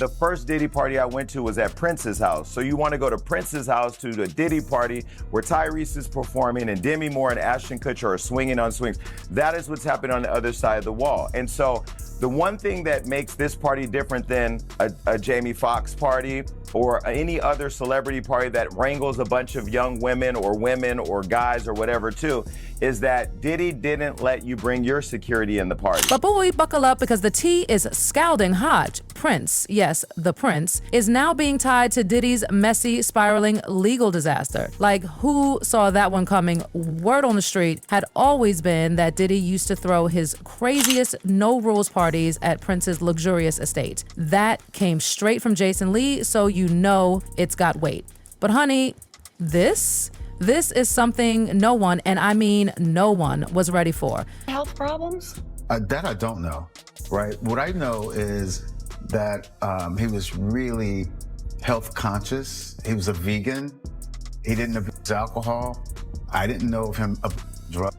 the first Diddy party I went to was at Prince's house. So you want to go to Prince's house to the Diddy party where Tyrese is performing and Demi Moore and Ashton Kutcher are swinging on swings. That is what's happening on the other side of the wall. And so the one thing that makes this party different than a Jamie Foxx party or any other celebrity party that wrangles a bunch of young women or guys or whatever too, is that Diddy didn't let you bring your security in the party. But boy, buckle up because the tea is scalding hot. Prince, yes, the Prince, is now being tied to Diddy's messy, spiraling legal disaster. Like, who saw that one coming? Word on the street had always been that Diddy used to throw his craziest no-rules parties at Prince's luxurious estate. That came straight from Jason Lee, so you know it's got weight. But honey, this is something no one, and I mean no one, was ready for. Health problems? That I don't know, right? What I know is that he was really health conscious. He was a vegan. He didn't abuse alcohol. I didn't know of him abusing drugs.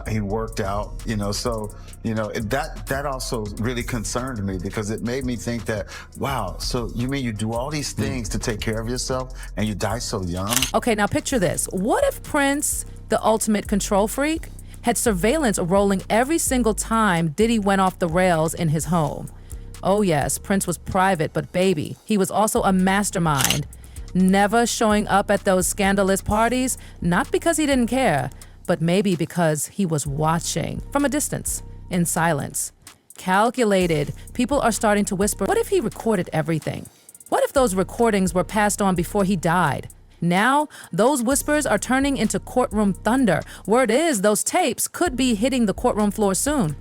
He worked out, so, that also really concerned me because it made me think that, wow, so you mean you do all these things to take care of yourself and you die so young? Okay, now picture this. What if Prince, the ultimate control freak, had surveillance rolling every single time Diddy went off the rails in his home? Oh yes, Prince was private, but baby, he was also a mastermind, never showing up at those scandalous parties, not because he didn't care, but maybe because he was watching from a distance, in silence. Calculated. People are starting to whisper, what if he recorded everything? What if those recordings were passed on before he died? Now, those whispers are turning into courtroom thunder. Word is, those tapes could be hitting the courtroom floor soon.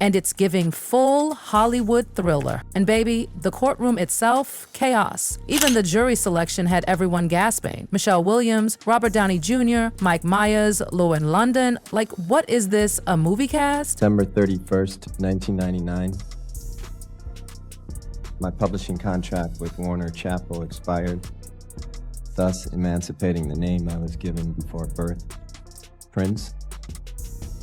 And it's giving full Hollywood thriller. And baby, the courtroom itself, chaos. Even the jury selection had everyone gasping. Michelle Williams, Robert Downey Jr., Mike Myers, Llewellyn London. Like, what is this, a movie cast? December 31st, 1999. My publishing contract with Warner Chappell expired, thus emancipating the name I was given before birth, Prince,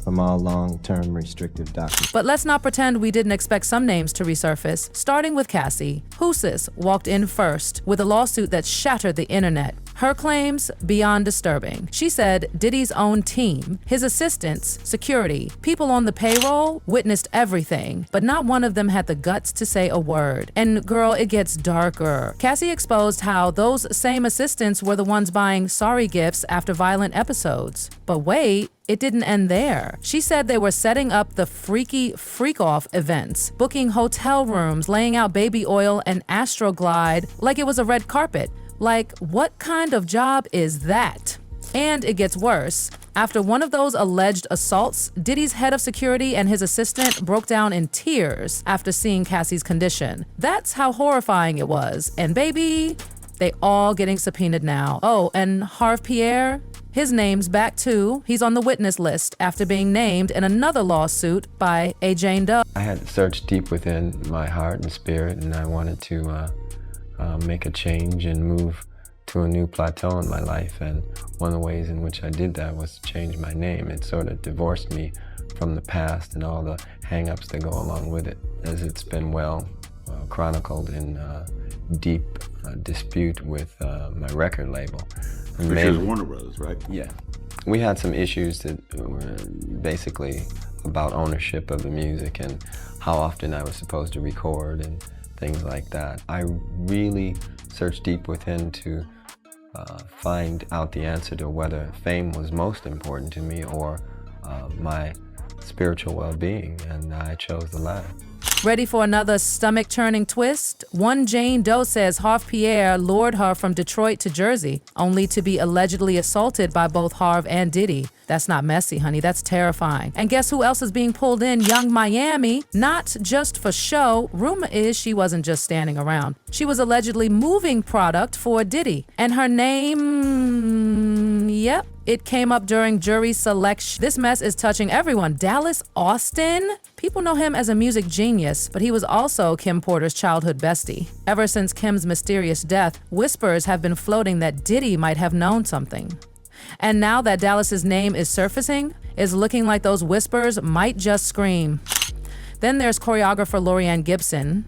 from all long-term restrictive documents. But let's not pretend we didn't expect some names to resurface, starting with Cassie. Hoosis walked in first with a lawsuit that shattered the internet. Her claims, beyond disturbing. She said Diddy's own team, his assistants, security, people on the payroll, witnessed everything, but not one of them had the guts to say a word. And girl, it gets darker. Cassie exposed how those same assistants were the ones buying sorry gifts after violent episodes. But wait, it didn't end there. She said they were setting up the freaky freak-off events, booking hotel rooms, laying out baby oil and Astroglide like it was a red carpet. Like, what kind of job is that? And it gets worse. After one of those alleged assaults, Diddy's head of security and his assistant broke down in tears after seeing Cassie's condition. That's how horrifying it was. And baby, they all getting subpoenaed now. Oh, and Harve Pierre? His name's back too. He's on the witness list after being named in another lawsuit by a Jane Doe. I had to search deep within my heart and spirit, and I wanted to make a change and move to a new plateau in my life. And one of the ways in which I did that was to change my name. It sort of divorced me from the past and all the hang-ups that go along with it, as it's been well chronicled in deep dispute with my record label. Which is Warner Brothers, right? Yeah. We had some issues that were basically about ownership of the music and how often I was supposed to record and things like that. I really searched deep within to find out the answer to whether fame was most important to me or my spiritual well-being, and I chose the latter. Ready for another stomach-churning twist? One Jane Doe says Harve Pierre lured her from Detroit to Jersey, only to be allegedly assaulted by both Harve and Diddy. That's not messy, honey. That's terrifying. And guess who else is being pulled in? Young Miami. Not just for show. Rumor is she wasn't just standing around. She was allegedly moving product for Diddy. And her name, yep, it came up during jury selection. This mess is touching everyone. Dallas Austin? People know him as a music genius, but he was also Kim Porter's childhood bestie. Ever since Kim's mysterious death, whispers have been floating that Diddy might have known something. And now that Dallas's name is surfacing, it's looking like those whispers might just scream. Then there's choreographer Laurieann Gibson.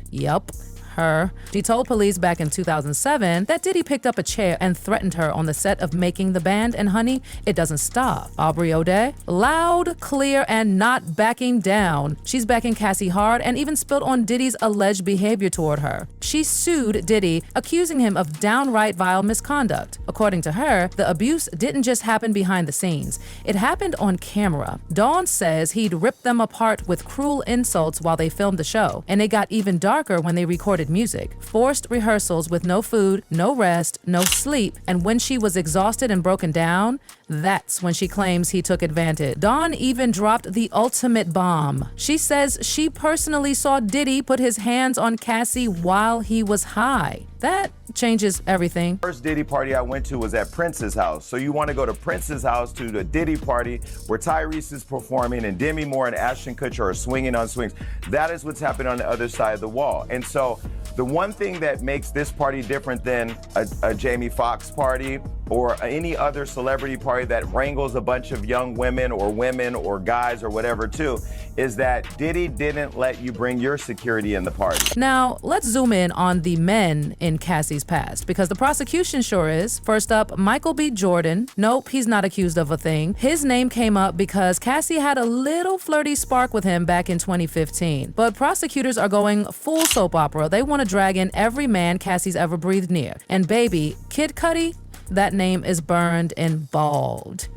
Yup. her. She told police back in 2007 that Diddy picked up a chair and threatened her on the set of Making the Band, and honey, it doesn't stop. Aubrey O'Day, loud, clear, and not backing down. She's backing Cassie hard and even spilled on Diddy's alleged behavior toward her. She sued Diddy, accusing him of downright vile misconduct. According to her, the abuse didn't just happen behind the scenes. It happened on camera. Dawn says he'd ripped them apart with cruel insults while they filmed the show, and it got even darker when they recorded music. Forced rehearsals with no food, no rest, no sleep, and when she was exhausted and broken down, that's when she claims he took advantage. Dawn even dropped the ultimate bomb. She says she personally saw Diddy put his hands on Cassie while he was high. That changes everything. First Diddy party I went to was at Prince's house. So you want to go to Prince's house to the Diddy party where Tyrese is performing and Demi Moore and Ashton Kutcher are swinging on swings. That is what's happening on the other side of the wall. And so the one thing that makes this party different than a Jamie Foxx party or any other celebrity party that wrangles a bunch of young women or guys or whatever too, is that Diddy didn't let you bring your security in the party. Now, let's zoom in on the men in Cassie's past, because the prosecution sure is. First up, Michael B. Jordan. Nope, he's not accused of a thing. His name came up because Cassie had a little flirty spark with him back in 2015. But prosecutors are going full soap opera. They want to drag in every man Cassie's ever breathed near. And baby, Kid Cudi, that name is burned in bald.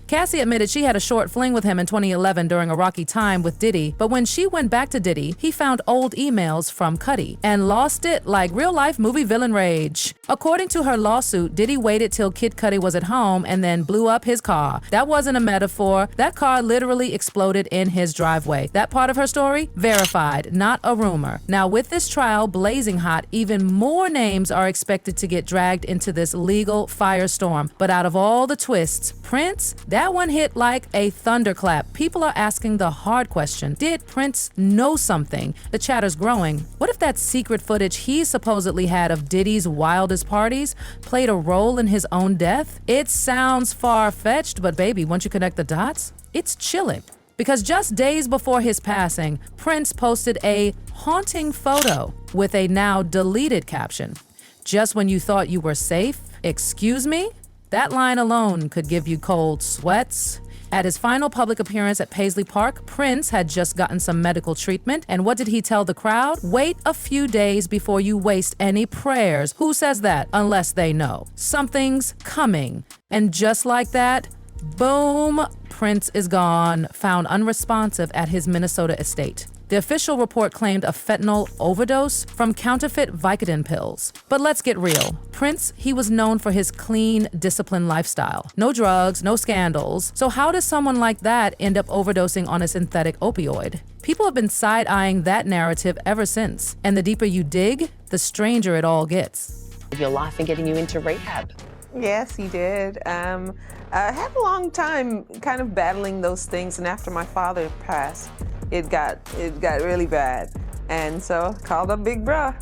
Cassie admitted she had a short fling with him in 2011 during a rocky time with Diddy, but when she went back to Diddy, he found old emails from Cudi and lost it like real-life movie villain rage. According to her lawsuit, Diddy waited till Kid Cudi was at home and then blew up his car. That wasn't a metaphor. That car literally exploded in his driveway. That part of her story? Verified, not a rumor. Now, with this trial blazing hot, even more names are expected to get dragged into this legal firestorm. But out of all the twists, Prince, that one hit like a thunderclap. People are asking the hard question. Did Prince know something? The chatter's growing. What if that secret footage he supposedly had of Diddy's wildest parties played a role in his own death? It sounds far-fetched, but baby, once you connect the dots, it's chilling. Because just days before his passing, Prince posted a haunting photo with a now deleted caption. Just when you thought you were safe, excuse me? That line alone could give you cold sweats. At his final public appearance at Paisley Park, Prince had just gotten some medical treatment, and what did he tell the crowd? Wait a few days before you waste any prayers. Who says that unless they know? Something's coming. And just like that, boom, Prince is gone, found unresponsive at his Minnesota estate. The official report claimed a fentanyl overdose from counterfeit Vicodin pills. But let's get real. Prince, he was known for his clean, disciplined lifestyle. No drugs, no scandals. So how does someone like that end up overdosing on a synthetic opioid? People have been side-eyeing that narrative ever since. And the deeper you dig, the stranger it all gets. Your life and getting you into rehab. Yes, he did. I had a long time kind of battling those things, and after my father passed, it got really bad. And so I called up Big Bruh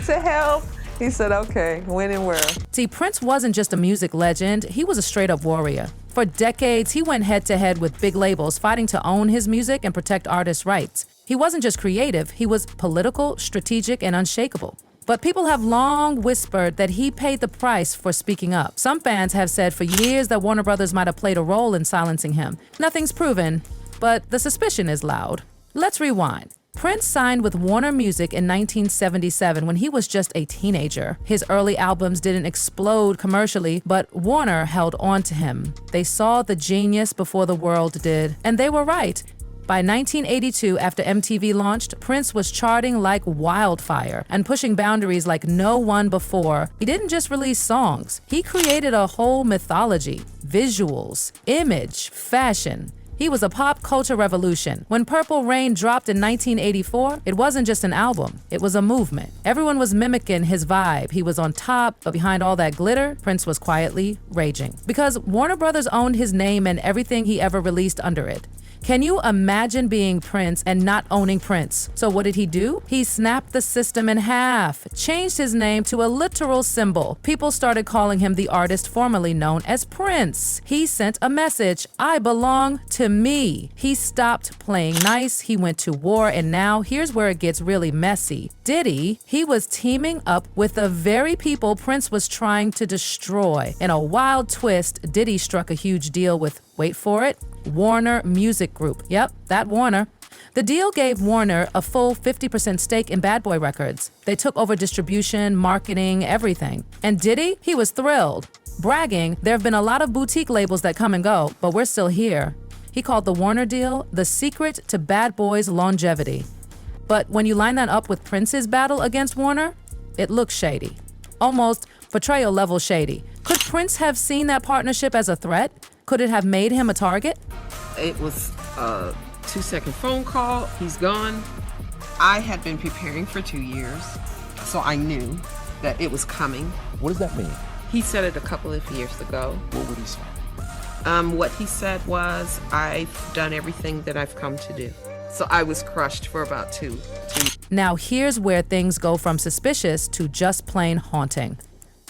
to help. He said, okay, when and where. See, Prince wasn't just a music legend, he was a straight-up warrior. For decades, he went head-to-head with big labels, fighting to own his music and protect artists' rights. He wasn't just creative, he was political, strategic, and unshakable. But people have long whispered that he paid the price for speaking up. Some fans have said for years that Warner Brothers might have played a role in silencing him. Nothing's proven, but the suspicion is loud. Let's rewind. Prince signed with Warner Music in 1977 when he was just a teenager. His early albums didn't explode commercially, but Warner held on to him. They saw the genius before the world did, and they were right. By 1982, after MTV launched, Prince was charting like wildfire and pushing boundaries like no one before. He didn't just release songs. He created a whole mythology, visuals, image, fashion. He was a pop culture revolution. When Purple Rain dropped in 1984, it wasn't just an album, it was a movement. Everyone was mimicking his vibe. He was on top, but behind all that glitter, Prince was quietly raging. Because Warner Brothers owned his name and everything he ever released under it. Can you imagine being Prince and not owning Prince? So what did he do? He snapped the system in half, changed his name to a literal symbol. People started calling him the artist formerly known as Prince. He sent a message, I belong to me. He stopped playing nice, he went to war, and now here's where it gets really messy. Diddy, he was teaming up with the very people Prince was trying to destroy. In a wild twist, Diddy struck a huge deal with, wait for it, Warner Music Group. Yep, that Warner. The deal gave Warner a full 50% stake in Bad Boy Records. They took over distribution, marketing, everything. And Diddy, he was thrilled. Bragging, there have been a lot of boutique labels that come and go, but we're still here. He called the Warner deal the secret to Bad Boy's longevity. But when you line that up with Prince's battle against Warner, it looks shady. Almost betrayal level shady. Could Prince have seen that partnership as a threat? Could it have made him a target? It was a 2-second phone call. He's gone. I had been preparing for 2 years, so I knew that it was coming. What does that mean? He said it a couple of years ago. What would he say? What he said was, I've done everything that I've come to do. So I was crushed for about two. Now here's where things go from suspicious to just plain haunting.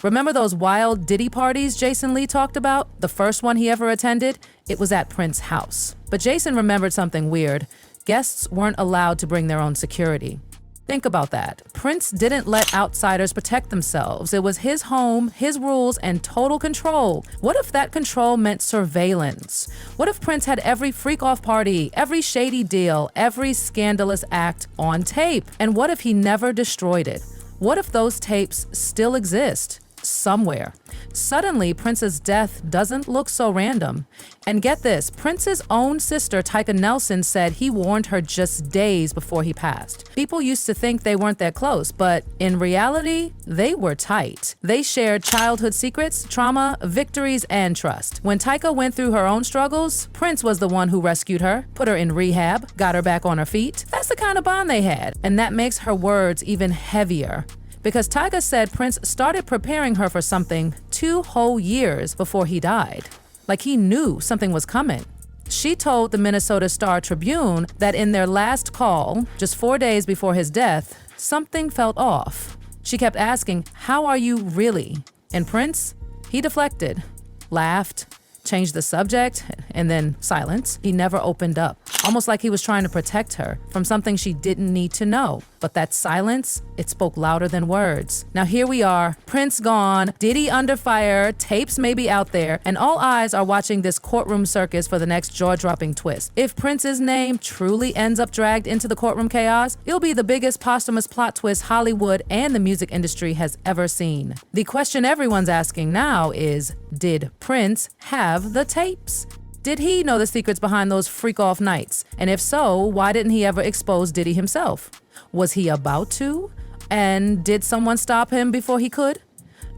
Remember those wild Diddy parties Jason Lee talked about? The first one he ever attended? It was at Prince's house. But Jason remembered something weird. Guests weren't allowed to bring their own security. Think about that. Prince didn't let outsiders protect themselves. It was his home, his rules, and total control. What if that control meant surveillance? What if Prince had every freak-off party, every shady deal, every scandalous act on tape? And what if he never destroyed it? What if those tapes still exist? Somewhere. Suddenly, Prince's death doesn't look so random. And get this, Prince's own sister, Tyka Nelson, said he warned her just days before he passed. People used to think they weren't that close, but in reality, they were tight. They shared childhood secrets, trauma, victories, and trust. When Tyka went through her own struggles, Prince was the one who rescued her, put her in rehab, got her back on her feet. That's the kind of bond they had, and that makes her words even heavier. Because Tyga said Prince started preparing her for something 2 whole years before he died. Like he knew something was coming. She told the Minnesota Star-Tribune that in their last call, just 4 days before his death, something felt off. She kept asking, "How are you really?" And Prince, he deflected, laughed, changed the subject, and then silence. He never opened up, almost like he was trying to protect her from something she didn't need to know. But that silence, it spoke louder than words. Now here we are, Prince gone, Diddy under fire, tapes may be out there, and all eyes are watching this courtroom circus for the next jaw-dropping twist. If Prince's name truly ends up dragged into the courtroom chaos, it'll be the biggest posthumous plot twist Hollywood and the music industry has ever seen. The question everyone's asking now is, did Prince have the tapes? Did he know the secrets behind those freak-off nights? And if so, why didn't he ever expose Diddy himself? Was he about to? And did someone stop him before he could?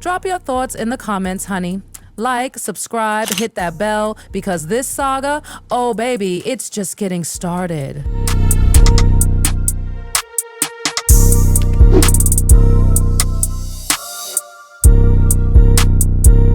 Drop your thoughts in the comments, honey. Like, subscribe, hit that bell, because this saga, oh baby, it's just getting started.